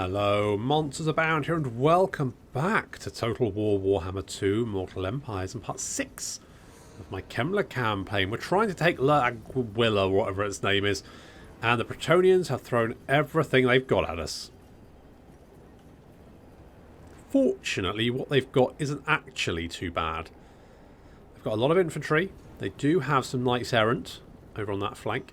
Hello, monsters abound here, and welcome back to Total War Warhammer 2 Mortal Empires and part 6 of my Kemmler campaign. We're trying to take Lhamian, whatever its name is, and the Bretonnians have thrown everything they've got at us. Fortunately, what they've got isn't actually too bad. They've got a lot of infantry. They do have some knights errant over on that flank.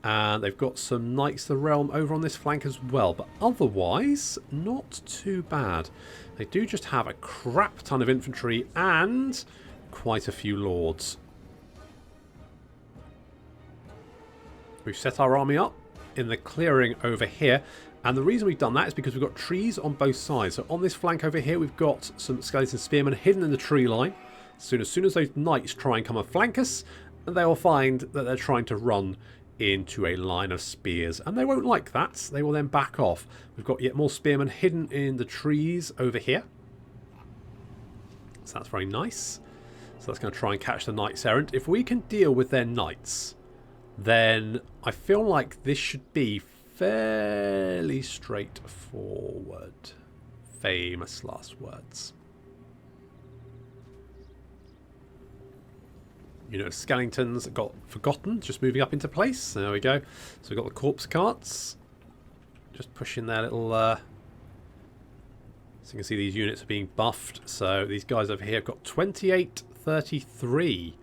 And they've got some Knights of the Realm over on this flank as well. But otherwise, not too bad. They do just have a crap ton of infantry and quite a few lords. We've set our army up in the clearing over here. And the reason we've done that is because we've got trees on both sides. So on this flank over here, we've got some skeleton spearmen hidden in the tree line. As soon as those knights try and come and flank us, they will find that they're trying to run into a line of spears, and they won't like that. They will then back off. We've got yet more spearmen hidden in the trees over here, so that's very nice. So that's going to try and catch the knights errant. If we can deal with their knights, then I feel like this should be fairly straightforward. Famous last words. You know, skeletons got forgotten, just moving up into place. There we go. So we've got the corpse carts. Just pushing their little... So you can see these units are being buffed. So these guys over here have got 2833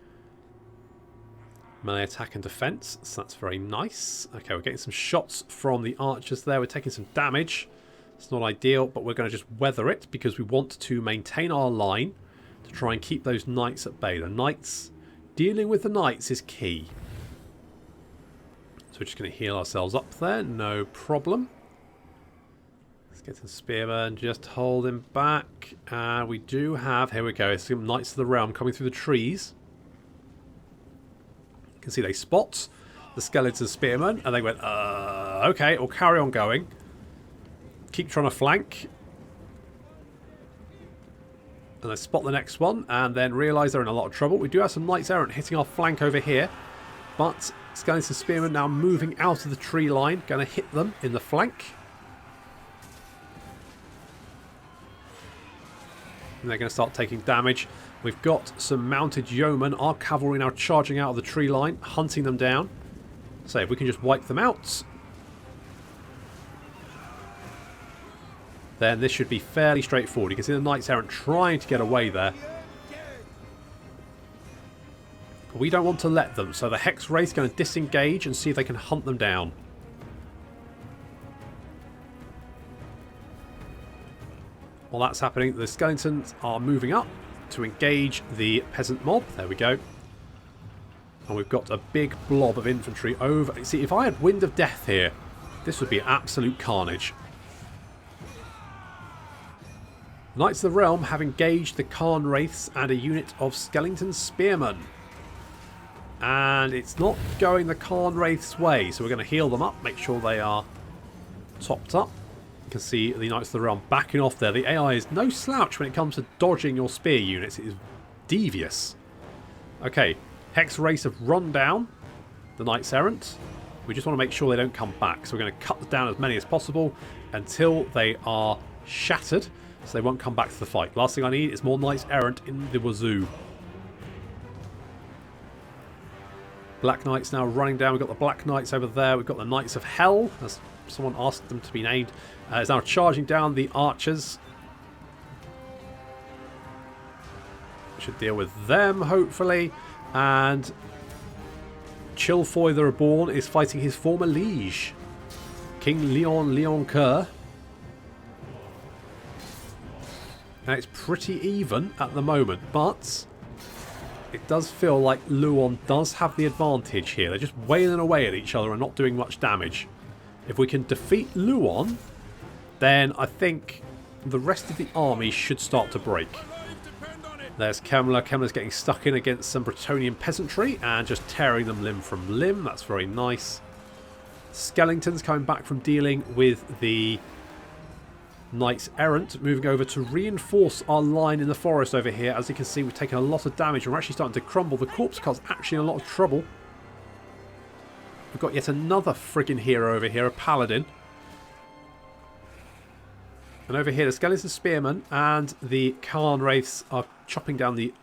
melee attack and defense. So that's very nice. Okay, we're getting some shots from the archers there. We're taking some damage. It's not ideal, but we're going to just weather it because we want to maintain our line to try and keep those knights at bay. The knights... Dealing with the knights is key. So we're just going to heal ourselves up there. No problem. Let's get some spearmen. Just hold him back. And we do have... Here we go. Some Knights of the Realm coming through the trees. You can see they spot the skeleton spearmen. And they went, okay, we'll carry on going. Keep trying to flank. And they spot the next one and then realise they're in a lot of trouble. We do have some Knights Errant hitting our flank over here. But Skeleton Spearmen now moving out of the tree line. Going to hit them in the flank. And they're going to start taking damage. We've got some mounted yeomen. Our cavalry now charging out of the tree line. Hunting them down. So if we can just wipe them out, then this should be fairly straightforward. You can see the Knights Errant trying to get away there. But we don't want to let them. So the Hex Wraith is going to disengage and see if they can hunt them down. While that's happening, the skeletons are moving up to engage the peasant mob. There we go. And we've got a big blob of infantry over. See, if I had Wind of Death here, this would be absolute carnage. Knights of the Realm have engaged the Khan Wraiths and a unit of Skeleton Spearmen. And it's not going the Khan Wraiths' way, so we're going to heal them up, make sure they are topped up. You can see the Knights of the Realm backing off there. The AI is no slouch when it comes to dodging your spear units. It is devious. Okay, Hex Wraiths have run down the Knights Errant. We just want to make sure they don't come back. So we're going to cut down as many as possible until they are shattered. So they won't come back to the fight. Last thing I need is more Knights Errant in the wazoo. Black Knights now running down. We've got the Black Knights over there. We've got the Knights of Hell, as someone asked them to be named. Is now charging down the archers. Should deal with them, hopefully. And Chilfoy the Reborn is fighting his former liege, King Leon Kerr. And it's pretty even at the moment, but it does feel like Luon does have the advantage here. They're just wailing away at each other and not doing much damage. If we can defeat Luon, then I think the rest of the army should start to break. There's Kemmler. Kemmler's getting stuck in against some Bretonnian peasantry and just tearing them limb from limb. That's very nice. Skeletons coming back from dealing with the Knights Errant, moving over to reinforce our line in the forest over here. As you can see, we've taken a lot of damage and we're actually starting to crumble. The corpse cart's actually in a lot of trouble. We've got yet another friggin' hero over here, a paladin. And over here, the Skeleton Spearmen and the Khan Wraiths are chopping down the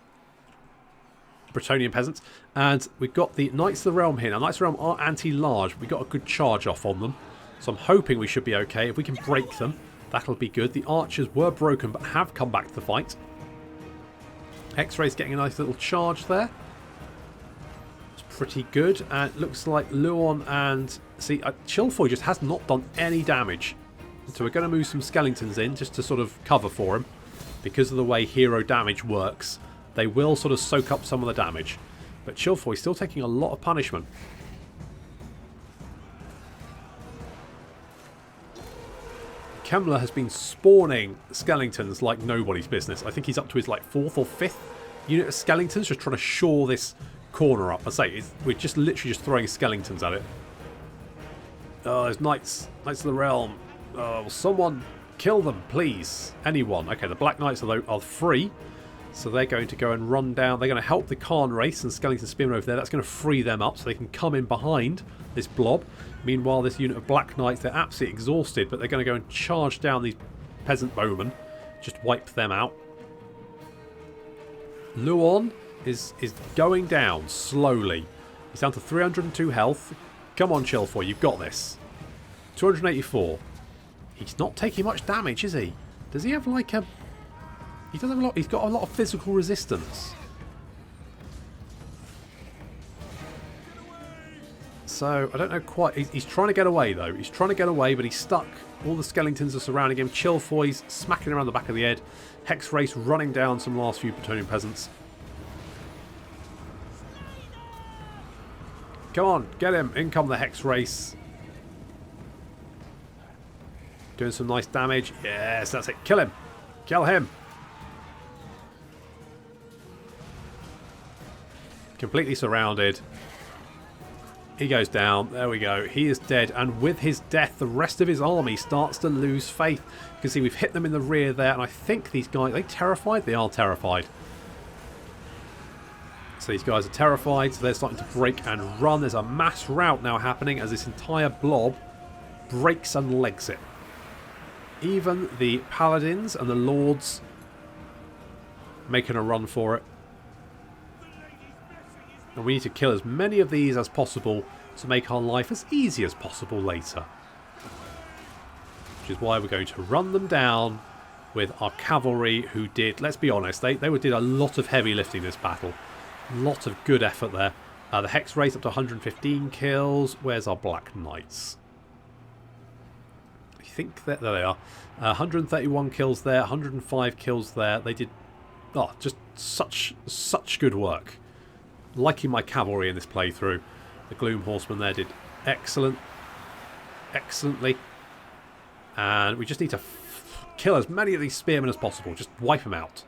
Bretonnian peasants. And we've got the Knights of the Realm here. Now, Knights of the Realm are anti-large, but we got a good charge off on them. So I'm hoping we should be okay. If we can break them, that'll be good. The archers were broken, but have come back to the fight. X-Ray's getting a nice little charge there. It's pretty good. And it looks like Luon and... See, Chilfoy just has not done any damage. So we're going to move some skeletons in just to sort of cover for him. Because of the way hero damage works, they will sort of soak up some of the damage. But Chilfoy's still taking a lot of punishment. Kemmler has been spawning skeletons like nobody's business. I think he's up to his like 4th or 5th unit of skeletons, just trying to shore this corner up. I say, we're just literally just throwing skeletons at it. Oh, there's Knights of the Realm. Oh, someone kill them, please. Anyone. Okay, the Black Knights are free. So they're going to go and run down. They're going to help the Khan race and Skeleton Spearmen over there. That's going to free them up so they can come in behind this blob. Meanwhile, this unit of Black Knights, they're absolutely exhausted, but they're going to go and charge down these peasant bowmen. Just wipe them out. Luon is going down slowly. He's down to 302 health. Come on, Chilfoy, you've got this. 284. He's not taking much damage, is he? Does he have like a... He does have a lot. He's got a lot of physical resistance. So, I don't know quite... He's trying to get away, though. He's trying to get away, but he's stuck. All the skeletons are surrounding him. Chilfoy's smacking around the back of the head. Hex Race running down some last few Bretonnian peasants. Come on, get him. In come the Hex Race. Doing some nice damage. Yes, that's it. Kill him. Kill him. Completely surrounded. He goes down. There we go. He is dead. And with his death, the rest of his army starts to lose faith. You can see we've hit them in the rear there. And I think these guys... Are they terrified? They are terrified. So these guys are terrified. So they're starting to break and run. There's a mass rout now happening as this entire blob breaks and legs it. Even the paladins and the lords making a run for it. And we need to kill as many of these as possible to make our life as easy as possible later. Which is why we're going to run them down with our cavalry who did, let's be honest, they did a lot of heavy lifting this battle. A lot of good effort there. The Hex Race up to 115 kills. Where's our Black Knights? I think that there they are. 131 kills there, 105 kills there. They did just such good work. Liking my cavalry in this playthrough. The Gloom Horsemen there did excellently. And we just need to kill as many of these spearmen as possible. Just wipe them out.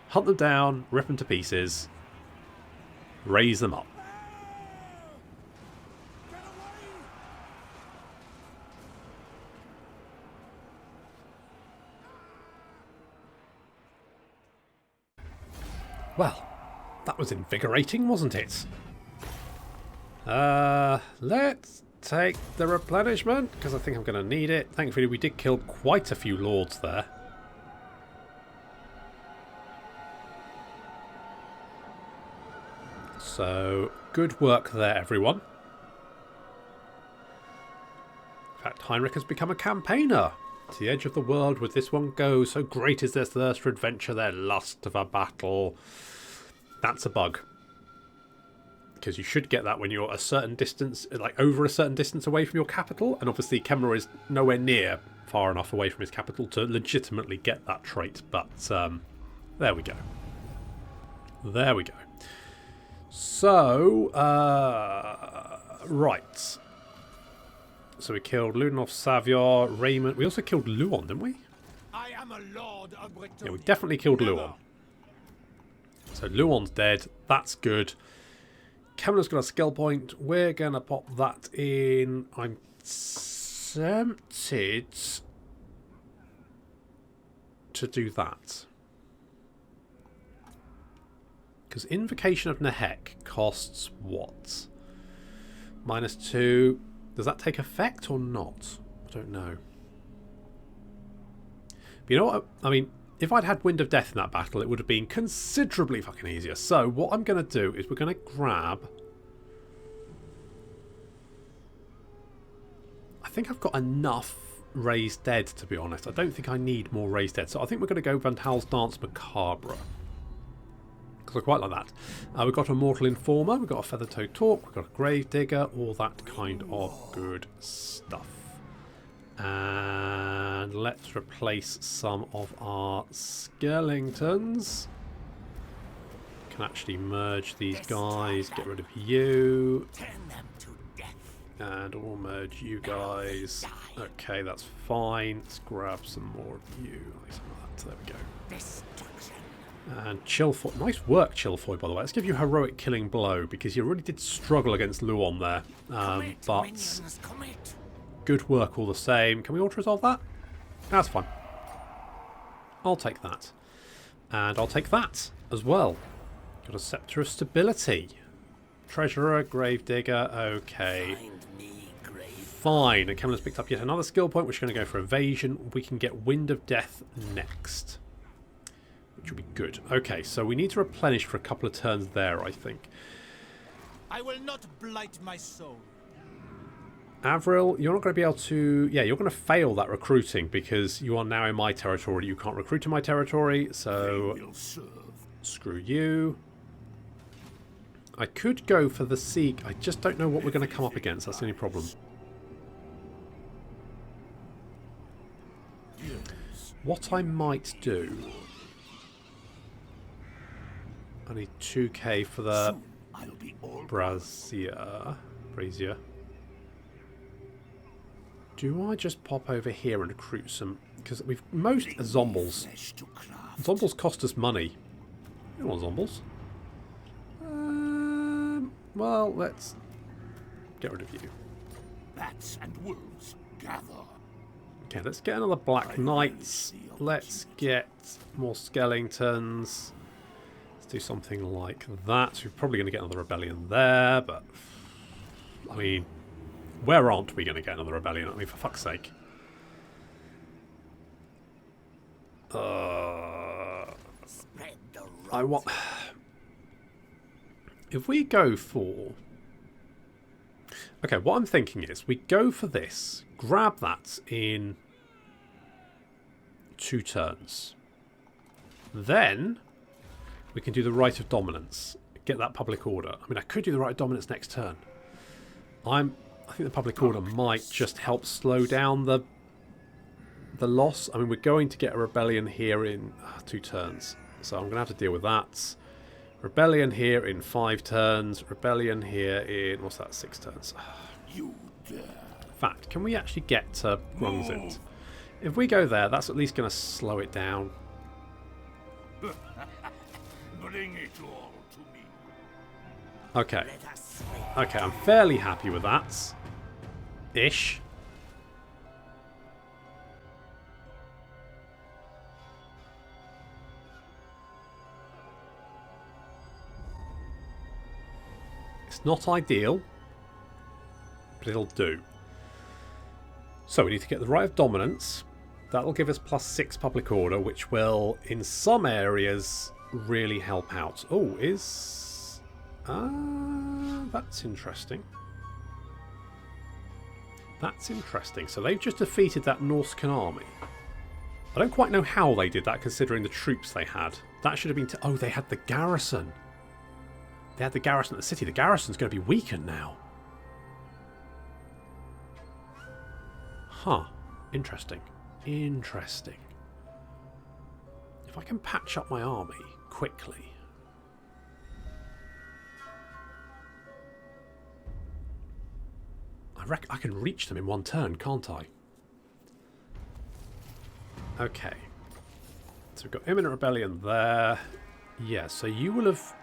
Hunt them down, rip them to pieces, raise them up. Well, that was invigorating, wasn't it? Let's take the replenishment, because I think I'm going to need it. Thankfully, we did kill quite a few lords there. So, good work there, everyone. In fact, Heinrich has become a campaigner. To the edge of the world would this one go, so great is their thirst for adventure, their lust of a battle. That's a bug. Because you should get that when you're a certain distance, like over a certain distance away from your capital. And obviously Kemmler is nowhere near far enough away from his capital to legitimately get that trait. But there we go. There we go. So, right. So we killed Ludendorff, Savior, Raymond. We also killed Luon, didn't we? I am a lord of Bretonnia. Yeah, we definitely killed Luon. So Luon's dead. That's good. Kemmler's got a skill point. We're going to pop that in. I'm tempted to do that. Because Invocation of Nehek costs what? -2. Does that take effect or not? I don't know. But you know what? I mean, if I'd had Wind of Death in that battle, it would have been considerably fucking easier. So what I'm going to do is we're going to grab... I think I've got enough Raised Dead, to be honest. I don't think I need more Raised Dead. So I think we're going to go Van Hal's Dance Macabre. Because I quite like that. We've got a Mortal Informer, we've got a Feather-Toed Torque, we've got a Grave Digger, all that kind of good stuff. And let's replace some of our skeletons. Can actually merge these guys, get rid of you. And we'll merge you guys. Okay, that's fine. Let's grab some more of you. There we go. And Chilfoy. Nice work, Chilfoy, by the way. Let's give you Heroic Killing Blow, because you really did struggle against Luon there. But good work all the same. Can we auto-resolve that? That's fine. I'll take that. And I'll take that as well. Got a Scepter of Stability. Treasurer, Gravedigger, okay. Fine. And Kemmler's picked up yet another skill point, which is going to go for Evasion. We can get Wind of Death next, which will be good. Okay, so we need to replenish for a couple of turns there, I think. I will not blight my soul. Avril, you're not going to be able to... Yeah, you're going to fail that recruiting because you are now in my territory. You can't recruit in my territory, so screw you. I could go for the Seek. I just don't know what we're going to come up against. That's the only problem. What I might do... I need 2k for the Brazier. Do I just pop over here and recruit some... Because we've... Most Zombles. Zombles cost us money. You want Zombles? Well, let's get rid of you. Bats and wolves gather. Okay, let's get another Black Knights. Let's get more skeletons. Let's do something like that. We're probably going to get another rebellion there, but... I mean, where aren't we going to get another rebellion? I mean, for fuck's sake. I want... If we go for... Okay, what I'm thinking is we go for this, grab that in 2 turns. Then we can do the Rite of Dominance, get that Public Order. I mean, I could do the Rite of Dominance next turn. I think the Public Order might just help slow down the loss. I mean, we're going to get a rebellion here in 2 turns, so I'm going to have to deal with that. Rebellion here in 5 turns. Rebellion here in... What's that? 6 turns. In fact, can we actually get to Grungzit? If we go there, that's at least going to slow it down. Bring it all to me. Okay. Okay, I'm fairly happy with that. Ish. It's not ideal, but it'll do. So we need to get the Rite of Dominance. That'll give us +6 Public Order, which will, in some areas, really help out. Oh, is... that's interesting. That's interesting. So they've just defeated that Norscan army. I don't quite know how they did that, considering the troops they had. That should have been... Oh, they had the garrison. They had the garrison at the city. The garrison's going to be weakened now. Huh. Interesting. Interesting. If I can patch up my army quickly... I reckon I can reach them in 1 turn, can't I? Okay. So we've got imminent rebellion there. Yeah, so you will have...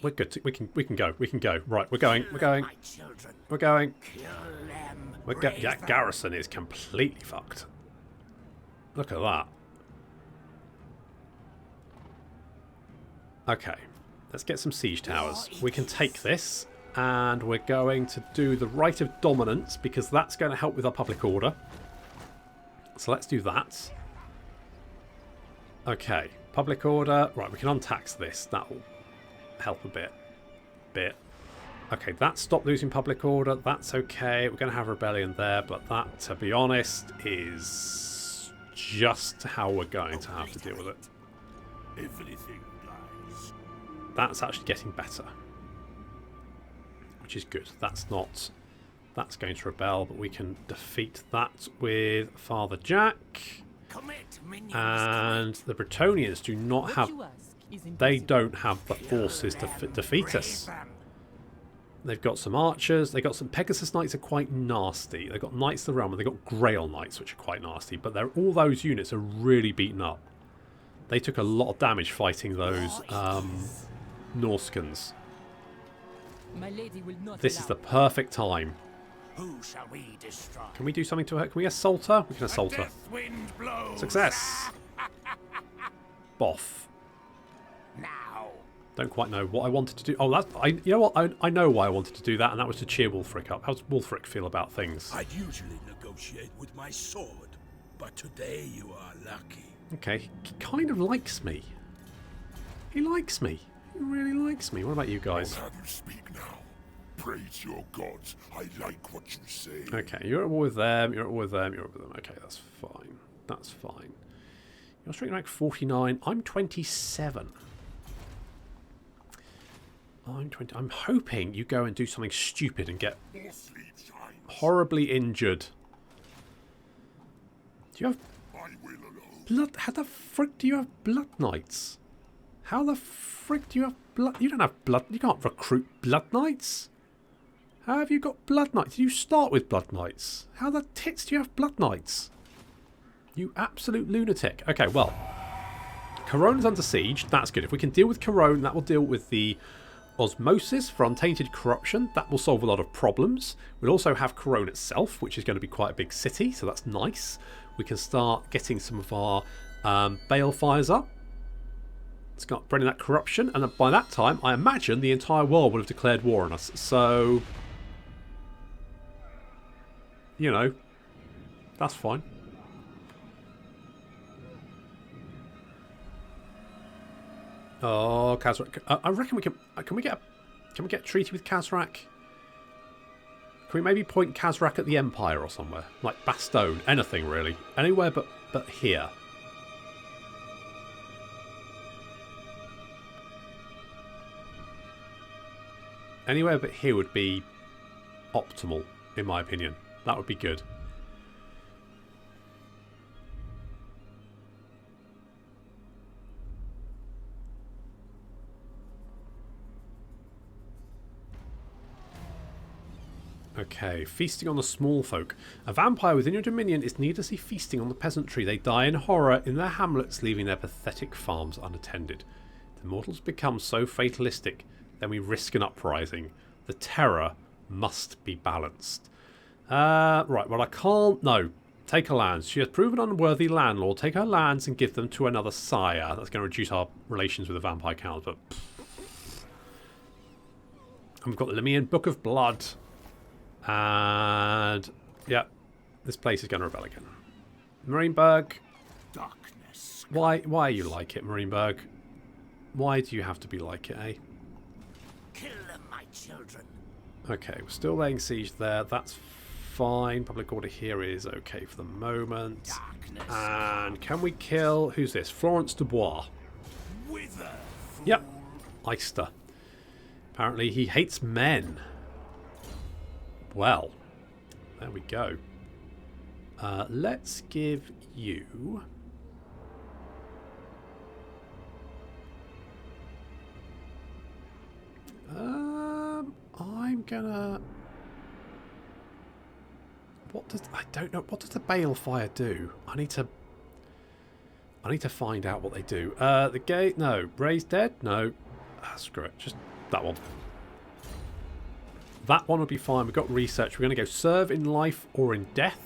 We're good. We can go. We can go. Right, we're going. We're going. We're going. Yeah, garrison is completely fucked. Look at that. Okay, let's get some siege towers. We can take this, and we're going to do the Rite of Dominance because that's going to help with our public order. So let's do that. Okay, public order. Right, we can untax this. That will help a bit. Okay, that stopped losing public order. That's okay. We're going to have rebellion there, but that, to be honest, is just how we're going to have to deal with it. Everything dies. That's actually getting better, which is good. That's going to rebel, but we can defeat that with Father Jack. Commit, minions, And the Bretonians do not have... They don't have the forces to defeat us. They've got some archers. They've got some Pegasus Knights are quite nasty. They've got Knights of the Realm, and they've got Grail Knights, which are quite nasty. But all those units are really beaten up. They took a lot of damage fighting those Norskans. This is the perfect time. Who shall we destroy? Can we do something to her? Can we assault her? We can assault her. Wind blows. Success! Boff. Now. Don't quite know what I wanted to do. Oh, you know what? I know why I wanted to do that, and that was to cheer Wulfric up. How does Wulfric feel about things? I'd usually negotiate with my sword, but today you are lucky. Okay, he kind of likes me. He likes me. He really likes me. What about you guys? I'll have you speak now. Praise your gods. I like what you say. Okay, you're at war with them. You're at war with them. You're at war with them. Okay, that's fine. That's fine. You're straight rank 49. I'm 27. I'm 20. I'm hoping you go and do something stupid and get horribly injured. Do you have blood? How the frick do you have blood knights? How the frick do you have blood? You don't have blood. You can't recruit blood knights. How have you got blood knights? Did you start with blood knights? How the tits do you have blood knights? You absolute lunatic. Okay, well, Corone's under siege. That's good. If we can deal with Corone, that will deal with the Osmosis for Untainted Corruption. That will solve a lot of problems. We'll also have Corone itself, which is going to be quite a big city, so that's nice. We can start getting some of our balefires up. Start bringing that corruption, and by that time, I imagine the entire world would have declared war on us. So, you know, that's fine. Oh, Khazrak! I reckon we can. Can we get a treaty with Khazrak? Can we maybe point Khazrak at the Empire or somewhere, like Bastogne? Anything really, anywhere but here. Anywhere but here would be optimal, in my opinion. That would be good. Okay, feasting on the small folk. A vampire within your dominion is needlessly feasting on the peasantry. They die in horror in their hamlets, leaving their pathetic farms unattended. The mortals become so fatalistic, then we risk an uprising. The terror must be balanced. Right, well I can't... No. Take her lands. She has proven unworthy landlord. Take her lands and give them to another sire. That's going to reduce our relations with the vampire count, but... And we've got the Lhamian Book of Blood. And... yeah, this place is going to rebel again. Marineburg. Darkness. Why you like it, Marineburg? Why do you have to be like it, eh? Kill them, my children. Okay, we're still laying siege there. That's fine. Public order here is okay for the moment. Darkness. And can we kill... who's this? Florence Dubois. Wither, fool. Yep. Eister. Apparently he hates men. Well, there we go. Let's give you... I'm gonna... what does... I don't know. What does the balefire do? I need to find out what they do. The gate... no. Raise dead? No. Screw it. Just that one. That one would be fine. We've got research. We're going to go serve in life or in death.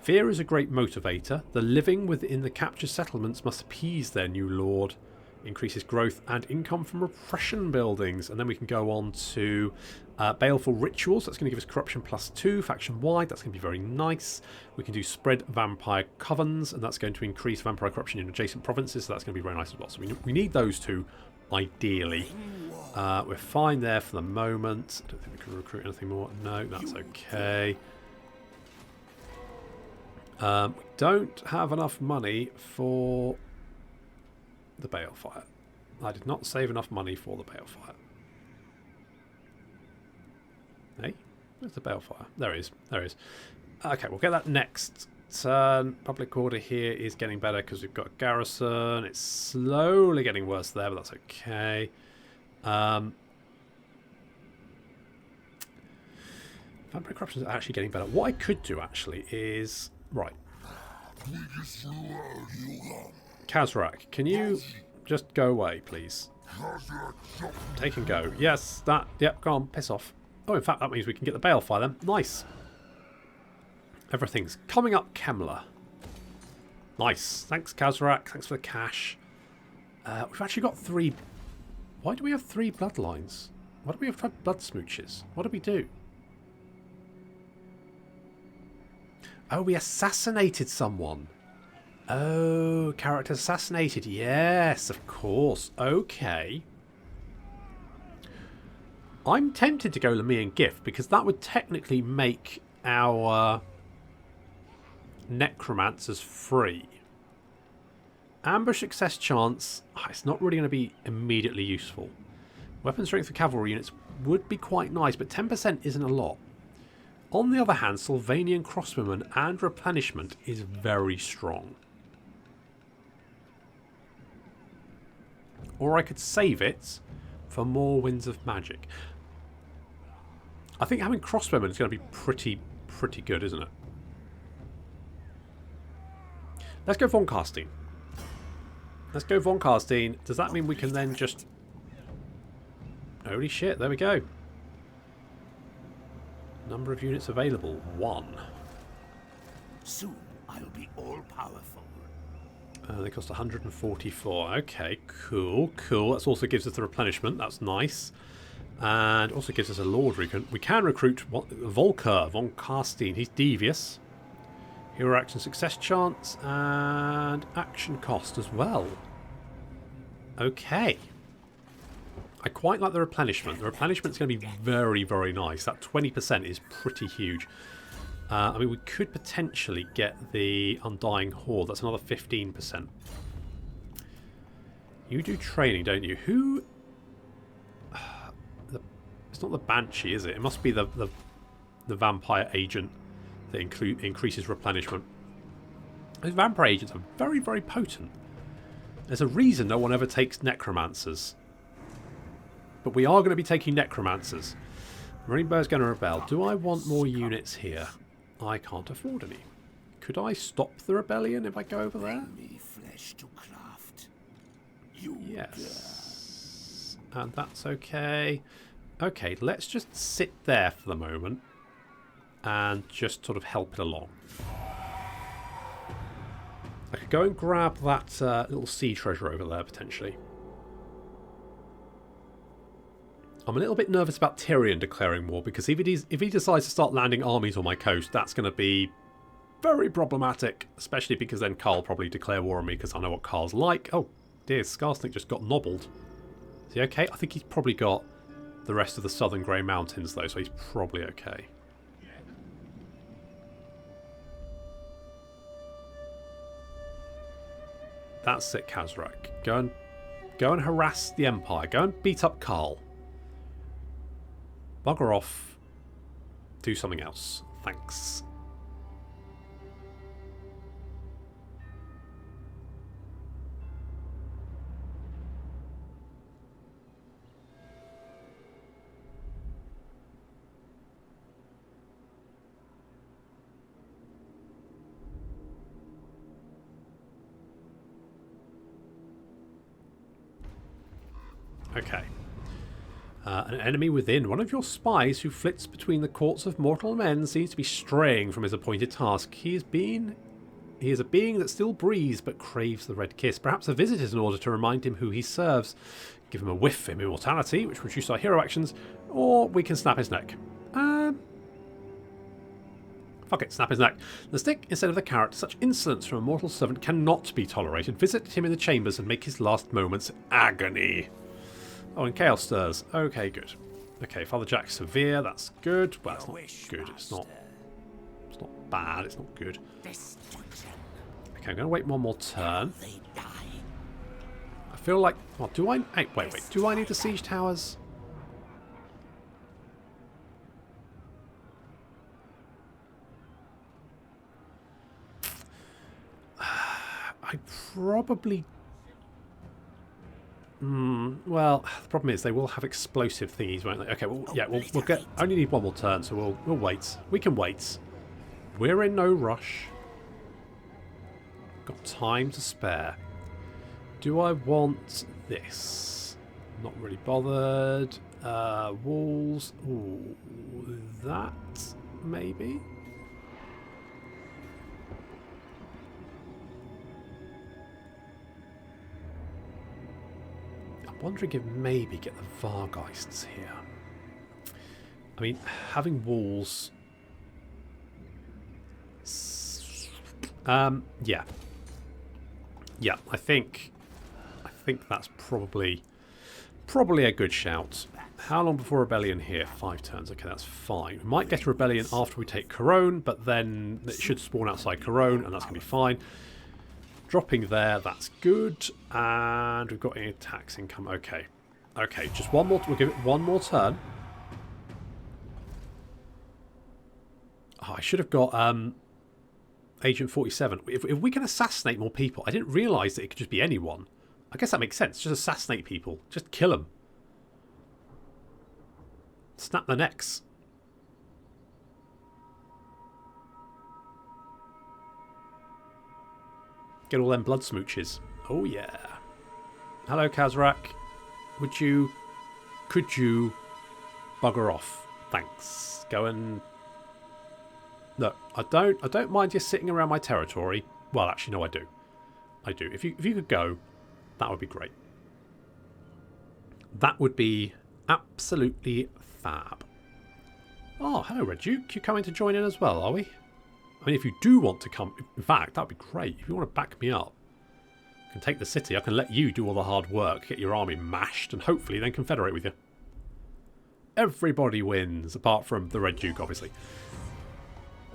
Fear is a great motivator. The living within the captured settlements must appease their new lord. Increases growth and income from repression buildings. And then we can go on to Baleful Rituals, that's going to give us Corruption +2, faction-wide, that's going to be very nice. We can do Spread Vampire Covens, and that's going to increase Vampire Corruption in adjacent provinces, so that's going to be very nice as well. So we need those two, ideally. We're fine there for the moment. I don't think we can recruit anything more. No, that's okay. We don't have enough money for the Balefire. I did not save enough money for the Balefire. Hey, where's the Balefire? There it is. There it is. Okay, we'll get that next turn. Public order here is getting better because we've got a garrison. It's slowly getting worse there, but that's okay. Vampire Corruption is actually getting better. What I could do, actually, is... Right. Kazrak, can you just go away, please? Take and go. Yes, that... Yep, go on, piss off. Oh, in fact, that means we can get the Balefire then. Nice. Everything's coming up, Kemmler. Nice. Thanks, Kazrak. Thanks for the cash. We've actually got 3... Why do we have 3 bloodlines? Why do we have 5 blood smooches? What did we do? Oh, we assassinated someone. Oh, character assassinated. Yes, of course. Okay. I'm tempted to go Lhamian Gift because that would technically make our necromancers free. Ambush success chance, it's not really going to be immediately useful. Weapon strength for cavalry units would be quite nice, but 10% isn't a lot. On the other hand, Sylvanian crossbowmen and replenishment is very strong. Or I could save it for more winds of magic. I think having crossbowmen is going to be pretty good, isn't it? Let's go Von Carstein. Let's go Von Carstein. Does that mean we can then just... Holy shit, there we go. Number of units available, 1. Soon I'll be all-powerful. They cost 144. Okay, cool. That also gives us the replenishment. That's nice. And also gives us a lord. We can recruit Volker Von Carstein. He's devious. Hero action success chance and action cost as well. Okay. I quite like the replenishment. The replenishment's going to be very, very nice. That 20% is pretty huge. I mean, we could potentially get the Undying Horde. That's another 15%. You do training, don't you? Who... It's not the Banshee, is it? It must be the vampire agent that increases replenishment. Those vampire agents are very, very potent. There's a reason no one ever takes necromancers. But we are going to be taking necromancers. Marinebear's going to rebel. Do I want more units here? I can't afford any. Could I stop the rebellion if I go over there? Me flesh to craft. Yes. And that's okay. Okay, let's just sit there for the moment and just sort of help it along. I could go and grab that little sea treasure over there, potentially. I'm a little bit nervous about Tyrion declaring war, because if he decides to start landing armies on my coast, that's going to be very problematic, especially because then Carl will probably declare war on me, because I know what Carl's like. Oh, dear, Skarsnik just got nobbled. Is he okay? I think he's probably got the rest of the southern Grey Mountains, though, so he's probably okay. That's it, Kazrak. Go and harass the Empire. Go and beat up Carl. Bugger off. Do something else. Thanks. Okay. An enemy within. One of your spies who flits between the courts of mortal men seems to be straying from his appointed task. He has been He is a being that still breathes but craves the red kiss. Perhaps a visit is in order to remind him who he serves. Give him a whiff of immortality, which reduces our hero actions, or we can snap his neck. Fuck it, snap his neck. The stick instead of the carrot. Such insolence from a mortal servant cannot be tolerated. Visit him in the chambers and make his last moments agony. Oh, and chaos stirs. Okay, good. Okay, Father Jack severe. That's good. Well, it's not good. It's not bad. It's not good. Okay, I'm going to wait one more turn. I feel like... Well, do I... Hey, wait. Do I need the siege towers? I probably... well, the problem is they will have explosive thingies, won't they? Okay, well, yeah, we'll get... I only need one more turn, so we'll wait. We can wait. We're in no rush. Got time to spare. Do I want this? Not really bothered. Walls. Ooh, that maybe? I'm wondering if maybe get the Vargeists here. I mean, having walls... yeah. Yeah, I think that's probably a good shout. How long before rebellion here? 5 turns. Okay, that's fine. We might get a rebellion after we take Corone, but then it should spawn outside Corone, and that's going to be fine. Dropping there, that's good. And we've got any attacks income. Okay. Okay, just one more. We'll give it one more turn. Oh, I should have got Agent 47. If we can assassinate more people, I didn't realise that it could just be anyone. I guess that makes sense. Just assassinate people. Just kill them. Snap their necks. Get all them blood smooches. Oh yeah. Hello, Kazrak. Could you bugger off? Thanks. Go and... Look, I don't mind you sitting around my territory. Well, actually, no, I do. I do. If you could go, that would be great. That would be absolutely fab. Oh, hello, Red Duke. You coming to join in as well, are we? I mean, if you do want to come... In fact, that would be great. If you want to back me up, I can take the city. I can let you do all the hard work, get your army mashed, and hopefully then confederate with you. Everybody wins, apart from the Red Duke, obviously.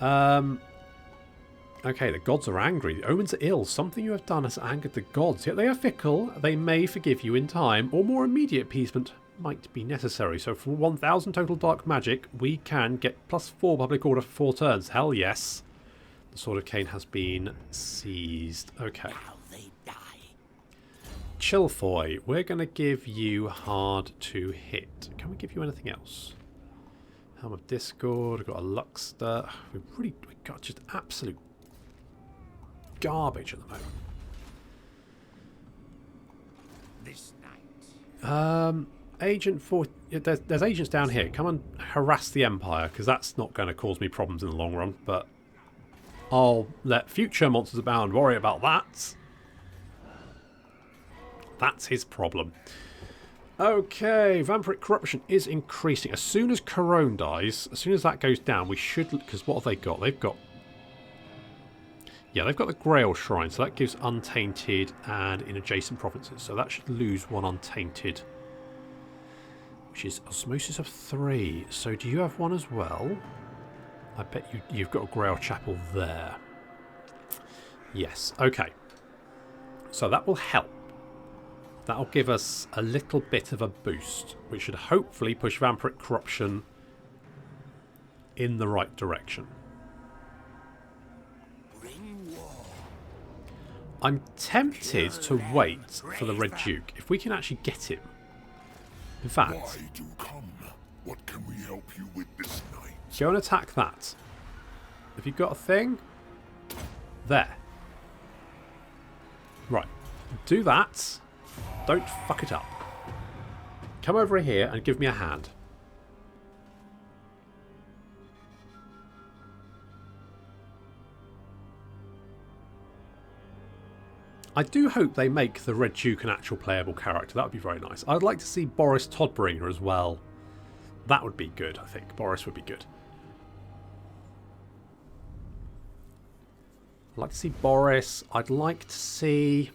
Okay, the gods are angry. The omens are ill. Something you have done has angered the gods. Yet they are fickle. They may forgive you in time, or more immediate appeasement might be necessary. So for 1,000 total dark magic, we can get +4 public order for 4 turns. Hell yes. The Sword of Cain has been seized. Okay. Chilfoy, we're going to give you hard to hit. Can we give you anything else? Helm of Discord, we've got a Luxter. We've got just absolute garbage at the moment. This night. Agent 4... There's agents down here. Come and harass the Empire, because that's not going to cause me problems in the long run, but I'll let future monsters abound worry about that. That's his problem. Okay, vampiric corruption is increasing. As soon as Corone dies, as soon as that goes down, we should... Because what have they got? They've got... Yeah, they've got the Grail Shrine, so that gives Untainted and in adjacent provinces. So that should lose 1 Untainted, which is Osmosis of 3. So do you have one as well? I bet you've got a Grail Chapel there. Yes, okay. So that will help. That'll give us a little bit of a boost, which should hopefully push vampiric corruption in the right direction. I'm tempted to wait for the Red Duke, if we can actually get him. In fact, Why do come? What can we help you with this night? go and attack that. Have you got a thing? There. Right. Do that. Don't fuck it up. Come over here and give me a hand. I do hope they make the Red Duke an actual playable character. That would be very nice. I'd like to see Boris Todbringer as well. That would be good, I think. Boris would be good. I'd like to see Boris. I'd like to see...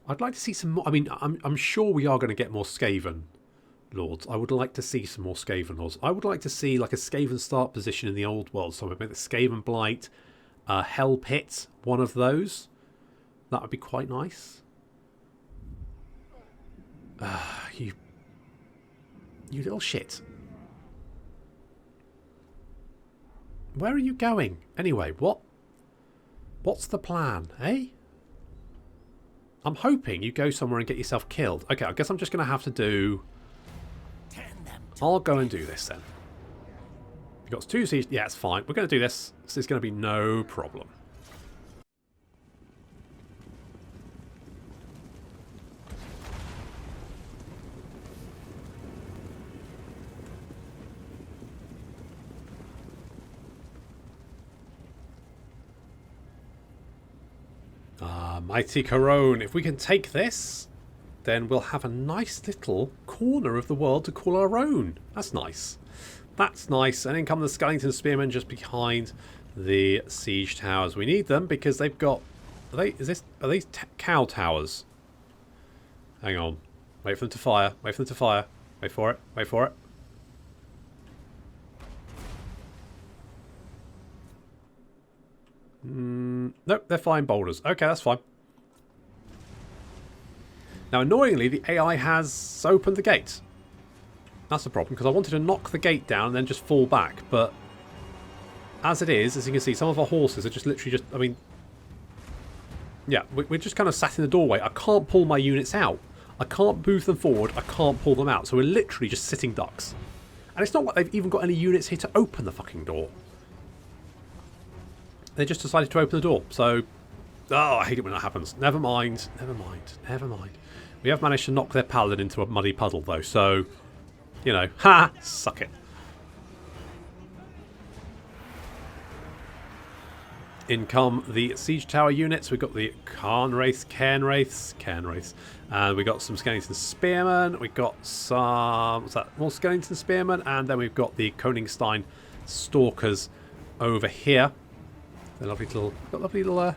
I'd like to see some more... I mean, I'm sure we are going to get more Skaven Lords. I would like to see some more Skaven Lords. I would like to see like a Skaven start position in the old world. So maybe the Skaven Blight, Hell Pit, one of those. That would be quite nice. You little shit. Where are you going? Anyway, what's the plan, eh? I'm hoping you go somewhere and get yourself killed. Okay, I guess I'm just going to have to do... I'll go and do this then. You've got 2 siege... Yeah, it's fine. We're going to do this. This is going to be no problem. Mighty Corone. If we can take this, then we'll have a nice little corner of the world to call our own. That's nice. That's nice. And then come the Skeleton Spearmen just behind the siege towers. We need them because they've got... Are these cow towers? Hang on. Wait for them to fire. Wait for them to fire. Wait for it. Wait for it. Nope, they're flying boulders. Okay, that's fine. Now, annoyingly, the AI has opened the gate. That's the problem, because I wanted to knock the gate down and then just fall back. But as it is, as you can see, some of our horses are just literally just... I mean... Yeah, we're just kind of sat in the doorway. I can't pull my units out. I can't move them forward. I can't pull them out. So we're literally just sitting ducks. And it's not like they've even got any units here to open the fucking door. They just decided to open the door. So... Oh, I hate it when that happens. Never mind. Never mind. Never mind. We have managed to knock their paladin into a muddy puddle, though. So, you know, ha! Suck it. In come the siege tower units. We've got the Cairnwraiths. And we've got some Skeleton Spearmen. We've got some... What's that? More Skeleton Spearmen. And then we've got the Koningstein Stalkers over here. They're lovely little...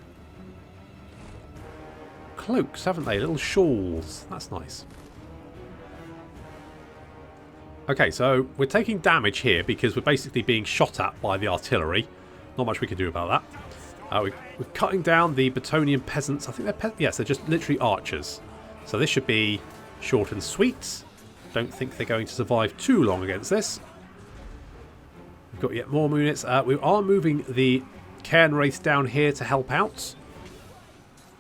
cloaks, haven't they? Little shawls. That's nice. Okay, so we're taking damage here because we're basically being shot at by the artillery. Not much we can do about that. We're cutting down the Bretonnian peasants. I think they're yes, they're just literally archers. So this should be short and sweet. Don't think they're going to survive too long against this. We've got yet more units. We are moving the Cairnwraith down here to help out.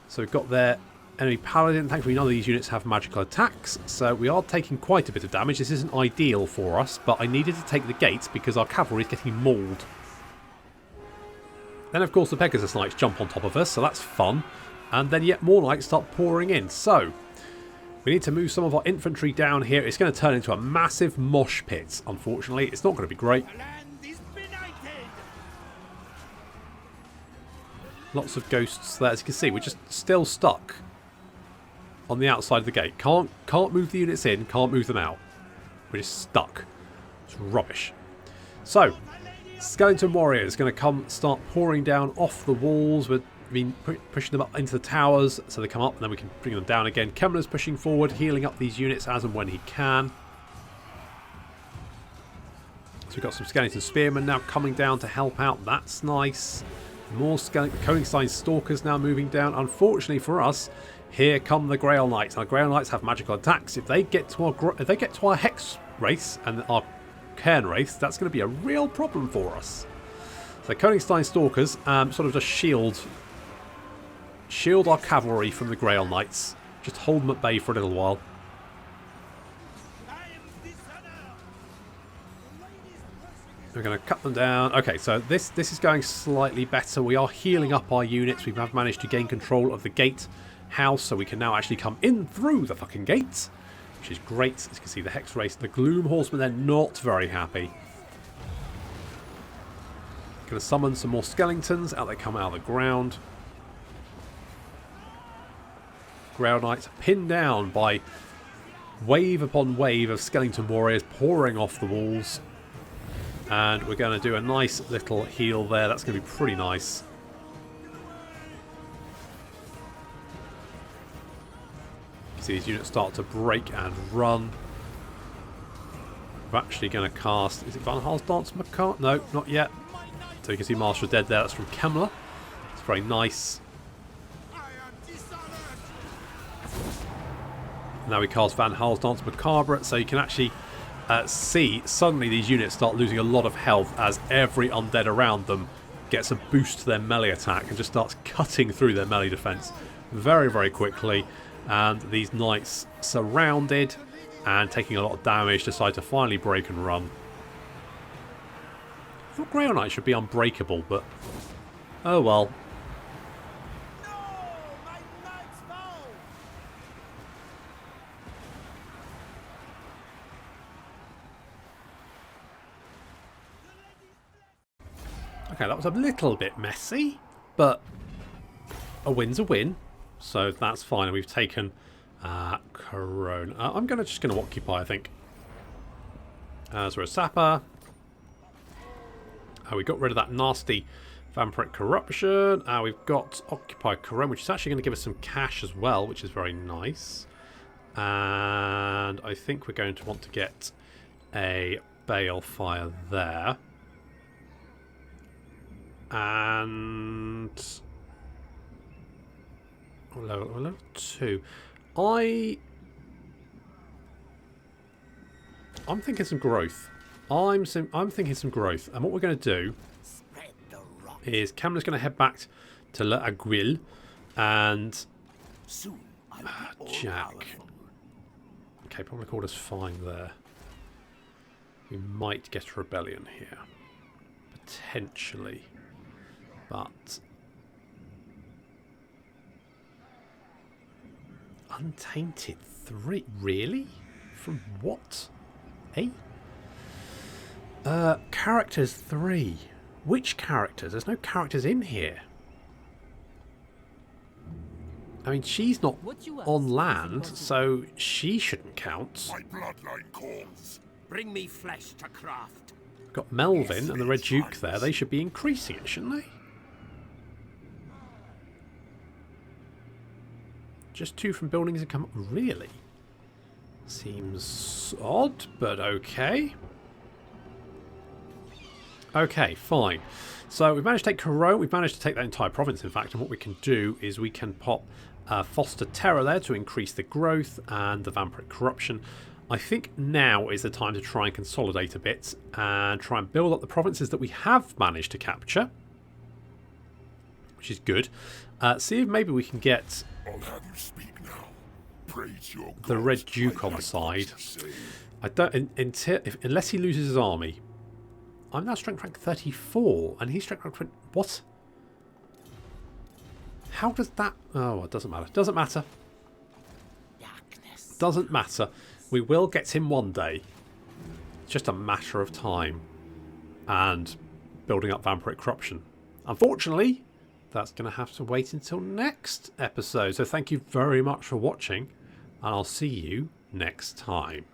So we've got their enemy paladin. Thankfully none of these units have magical attacks, so we are taking quite a bit of damage. This isn't ideal for us, but I needed to take the gates because our cavalry is getting mauled. Then of course the Pegasus Knights jump on top of us, so that's fun. And then yet more knights start pouring in. So we need to move some of our infantry down here. It's going to turn into a massive mosh pit, unfortunately. It's not going to be great. Lots of ghosts there. As you can see, we're just still stuck on the outside of the gate. Can't move the units in, can't move them out. We're just stuck. It's rubbish. So, Skeleton Warrior is going to start pouring down off the walls. We've been pushing them up into the towers so they come up and then we can bring them down again. Kemmler's pushing forward, healing up these units as and when he can. So we've got some Skeleton Spearmen now coming down to help out. That's nice. More Koningstein Stalkers now moving down. Unfortunately for us, here come the Grail Knights. Our Grail Knights have magical attacks. If they get to our Hex race and our Cairnwraiths, that's going to be a real problem for us. So Koningstein Stalkers sort of just shield our cavalry from the Grail Knights. Just hold them at bay for a little while. We're going to cut them down. Okay, so this is going slightly better. We are healing up our units. We have managed to gain control of the gate house, so we can now actually come in through the fucking gate, which is great. As you can see, the Hex Race, the Gloom Horsemen, they're not very happy. Going to summon some more skeletons. Out they come out of the ground. Grail Knights pinned down by wave upon wave of skeleton warriors pouring off the walls. And we're going to do a nice little heal there. That's going to be pretty nice. See these units start to break and run. We're actually going to cast... Is it Van Haal's Dance Macabre? No, not yet. So you can see Master of Dead there. That's from Kemmler. It's very nice. Now we cast Van Haal's Dance Macabre. So you can actually see suddenly these units start losing a lot of health as every undead around them gets a boost to their melee attack and just starts cutting through their melee defense very, very quickly. And these knights, surrounded and taking a lot of damage, decide to finally break and run. I thought Grail Knights should be unbreakable, but oh well. Okay, that was a little bit messy, but a win's a win. So that's fine. We've taken Corona. I'm just going to occupy, I think. As we're a sapper. We got rid of that nasty vampiric corruption. We've got Occupy Corona, which is actually going to give us some cash as well, which is very nice. And I think we're going to want to get a Balefire there. And... level 2. I'm thinking some growth. I'm thinking some growth. And what we're going to do is Kemmler's going to head back to L'Aiguille and Jack. Okay, probably called us fine there. We might get a rebellion here. Potentially. But... Untainted 3? Really? From what? Eh? Characters 3. Which characters? There's no characters in here. I mean, she's not on land, so she shouldn't count. My bloodline calls. Bring me flesh to craft. Got Melvin and the Red Duke there. They should be increasing it, shouldn't they? Just 2 from buildings and come... Really? Seems odd, but okay. Okay, fine. So we've managed to take Corona. We've managed to take that entire province, in fact. And what we can do is we can pop Foster Terror there to increase the growth and the vampiric corruption. I think now is the time to try and consolidate a bit and try and build up the provinces that we have managed to capture, which is good. See if maybe we can get... I'll have you speak now. Praise your the gods. Red Duke I on the like side. what you say. I don't unless he loses his army. I'm now strength rank 34 and he's strength rank 20. What? How does that... Oh, it doesn't matter. Doesn't matter. Darkness. Doesn't matter. We will get him one day. It's just a matter of time. And building up vampiric corruption. Unfortunately, that's going to have to wait until next episode. So thank you very much for watching. And I'll see you next time.